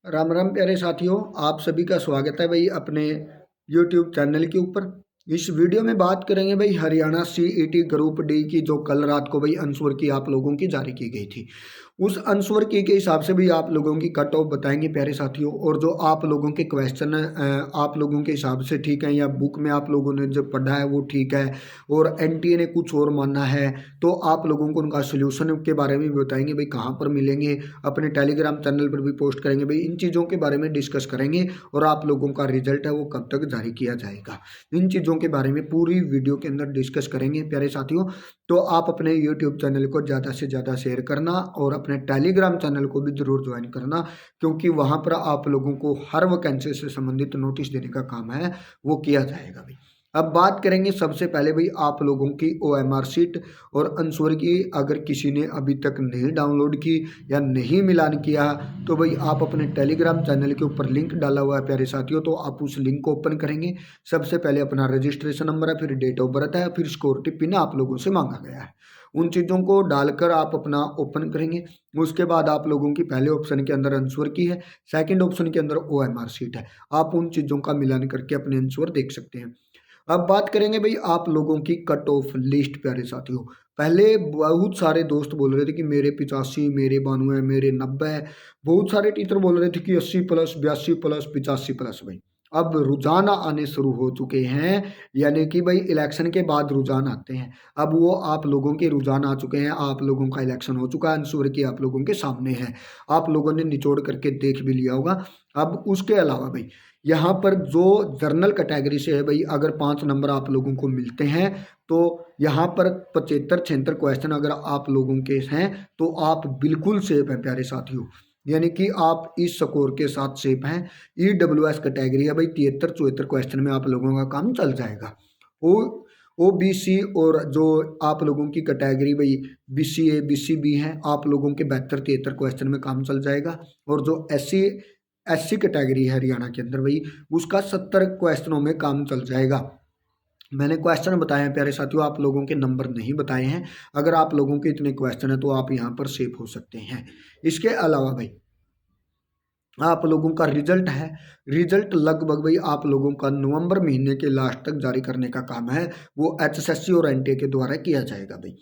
राम राम प्यारे साथियों, आप सभी का स्वागत है भाई अपने YouTube चैनल के ऊपर। इस वीडियो में बात करेंगे भाई हरियाणा सीईटी ग्रुप डी की जो कल रात को भाई आंसर की आप लोगों की जारी की गई थी। उस आंसर की के हिसाब से भी आप लोगों की कट ऑफ बताएंगे प्यारे साथियों। और जो आप लोगों के क्वेश्चन आप लोगों के हिसाब से ठीक है या बुक में आप लोगों ने जो पढ़ा है वो ठीक है और एनटीए ने कुछ और माना है, तो आप लोगों को उनका सोल्यूशन के बारे में भी बताएंगे भाई कहाँ पर मिलेंगे। अपने टेलीग्राम चैनल पर भी पोस्ट करेंगे भाई, इन चीज़ों के बारे में डिस्कस करेंगे। और आप लोगों का रिजल्ट है वो कब तक जारी किया जाएगा, इन चीज़ों के बारे में पूरी वीडियो के अंदर डिस्कस करेंगे प्यारे साथियों। तो आप अपने यूट्यूब चैनल को ज़्यादा से ज़्यादा शेयर करना और अपने टेलीग्राम चैनल को भी जरूर ज्वाइन करना, क्योंकि वहाँ पर आप लोगों को हर वैकेंसी से संबंधित नोटिस देने का काम है वो किया जाएगा भाई। अब बात करेंगे सबसे पहले भाई आप लोगों की OMR शीट और आंसर की। अगर किसी ने अभी तक नहीं डाउनलोड की या नहीं मिलान किया तो भाई आप अपने टेलीग्राम चैनल के ऊपर लिंक डाला हुआ है प्यारे साथियों, तो आप उस लिंक को ओपन करेंगे। सबसे पहले अपना रजिस्ट्रेशन नंबर है, फिर डेट ऑफ बर्थ है, फिर सिक्योरिटी पिन आप लोगों से मांगा गया है। उन चीज़ों को डालकर आप अपना ओपन करेंगे। उसके बाद आप लोगों की पहले ऑप्शन के अंदर आंसर की है, सेकंड ऑप्शन के अंदर OMR शीट है। आप उन चीज़ों का मिलान करके अपने आंसर देख सकते हैं। अब बात करेंगे भाई आप लोगों की कट ऑफ लिस्ट प्यारे साथियों। पहले बहुत सारे दोस्त बोल रहे थे कि मेरे 85, मेरे 92, मेरे 90। बहुत सारे टीचर बोल रहे थे कि 80+, 82+, 85+ भाई। अब रुझान आने शुरू हो चुके हैं, यानी कि भाई इलेक्शन के बाद रुझान आते हैं। अब वो आप लोगों के रुझान आ चुके हैं, आप लोगों का इलेक्शन हो चुका है, आंसर की आप लोगों के सामने है, आप लोगों ने निचोड़ करके देख भी लिया होगा। अब उसके अलावा भाई यहाँ पर जो जर्नल कैटेगरी से है भाई, अगर 5 नंबर आप लोगों को मिलते हैं तो यहाँ पर 75-76 क्वेश्चन अगर आप लोगों के हैं तो आप बिल्कुल सेफ हैं प्यारे साथियों, यानी कि आप इस स्कोर के साथ सेफ हैं। EWS कैटेगरी है भाई, 73-74 क्वेश्चन में आप लोगों का काम चल जाएगा। OBC और जो आप लोगों की कैटेगरी भाई BCA BCB है, आप लोगों के 72-73 क्वेश्चन में काम चल जाएगा। और जो SC कैटेगरी है हरियाणा के अंदर भाई, उसका 70 क्वेश्चनों में काम चल जाएगा। मैंने क्वेश्चन बताए हैं प्यारे साथियों, आप लोगों के नंबर नहीं बताए हैं। अगर आप लोगों के इतने क्वेश्चन है तो आप यहाँ पर सेफ हो सकते हैं। इसके अलावा भाई आप लोगों का रिजल्ट है, रिजल्ट लगभग भाई आप लोगों का नवंबर महीने के लास्ट तक जारी करने का काम है, वो HSSC और NTA के द्वारा किया जाएगा भाई।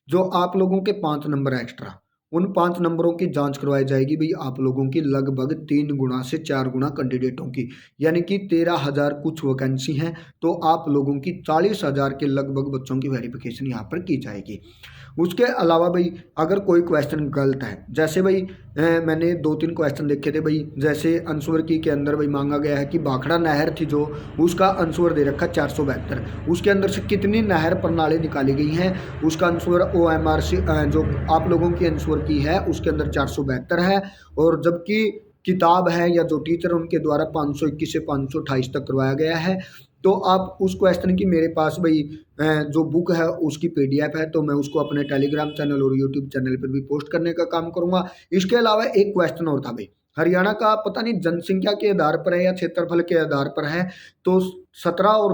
जो आप लोगों के 5 नंबर एक्स्ट्रा, उन 5 नंबरों की जांच करवाई जाएगी भाई आप लोगों की लगभग 3 गुना से 4 गुना कैंडिडेटों की, यानी कि 13,000 कुछ वैकेंसी हैं, तो आप लोगों की 40,000 के लगभग बच्चों की वेरिफिकेशन यहाँ पर की जाएगी। उसके अलावा भाई अगर कोई क्वेश्चन गलत है, जैसे भाई मैंने 2-3 क्वेश्चन देखे थे भाई, जैसे आंसर की के अंदर भाई मांगा गया है कि भाखड़ा नहर थी जो, उसका आंसर दे रखा 472, उसके अंदर से कितनी नहर प्रणाली निकाली गई हैं, उसका आंसर OMR जो आप लोगों की आंसर की है उसके अंदर 472 है। और जबकि किताब है या जो टीचर उनके द्वारा 521 से 528 तक करवाया गया है। तो आप उस क्वेश्चन की मेरे पास भाई जो बुक है उसकी PDF है, तो मैं उसको अपने टेलीग्राम चैनल और यूट्यूब चैनल पर भी पोस्ट करने का काम करूंगा। इसके अलावा एक क्वेश्चन और था भाई, हरियाणा का पता नहीं जनसंख्या के आधार पर है या क्षेत्रफल के आधार पर है, तो 17 और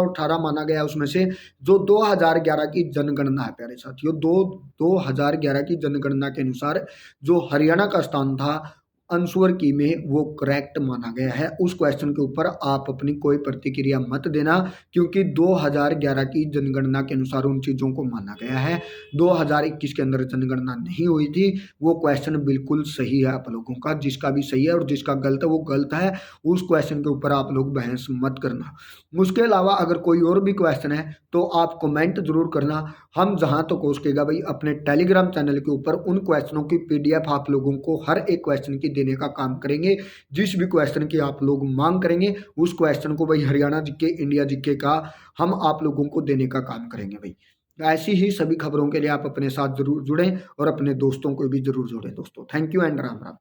18 माना गया उसमें से। जो 2011 की जनगणना है प्यारे साथियों, 2011 की जनगणना के अनुसार जो हरियाणा का स्थान था आंसर की में वो करेक्ट माना गया है। उस क्वेश्चन के ऊपर आप अपनी कोई प्रतिक्रिया मत देना, क्योंकि 2011 की जनगणना के अनुसार उन चीज़ों को माना गया है। 2021 के अंदर जनगणना नहीं हुई थी। वो क्वेश्चन बिल्कुल सही है आप लोगों का, जिसका भी सही है और जिसका गलत है वो गलत है। उस क्वेश्चन के ऊपर आप लोग बहस मत करना। उसके अलावा अगर कोई और भी क्वेश्चन है तो आप कमेंट जरूर करना। हम जहाँ तक हो सकेगा भाई अपने टेलीग्राम चैनल के ऊपर उन क्वेश्चनों की PDF आप लोगों को हर एक क्वेश्चन की देने का काम करेंगे। जिस भी क्वेश्चन की आप लोग मांग करेंगे उस क्वेश्चन को भाई हरियाणा जीके, इंडिया जीके का हम आप लोगों को देने का काम करेंगे भाई। ऐसी ही सभी खबरों के लिए आप अपने साथ जरूर जुड़ें और अपने दोस्तों को भी जरूर जोड़ें दोस्तों। Thank you and Ram Ram.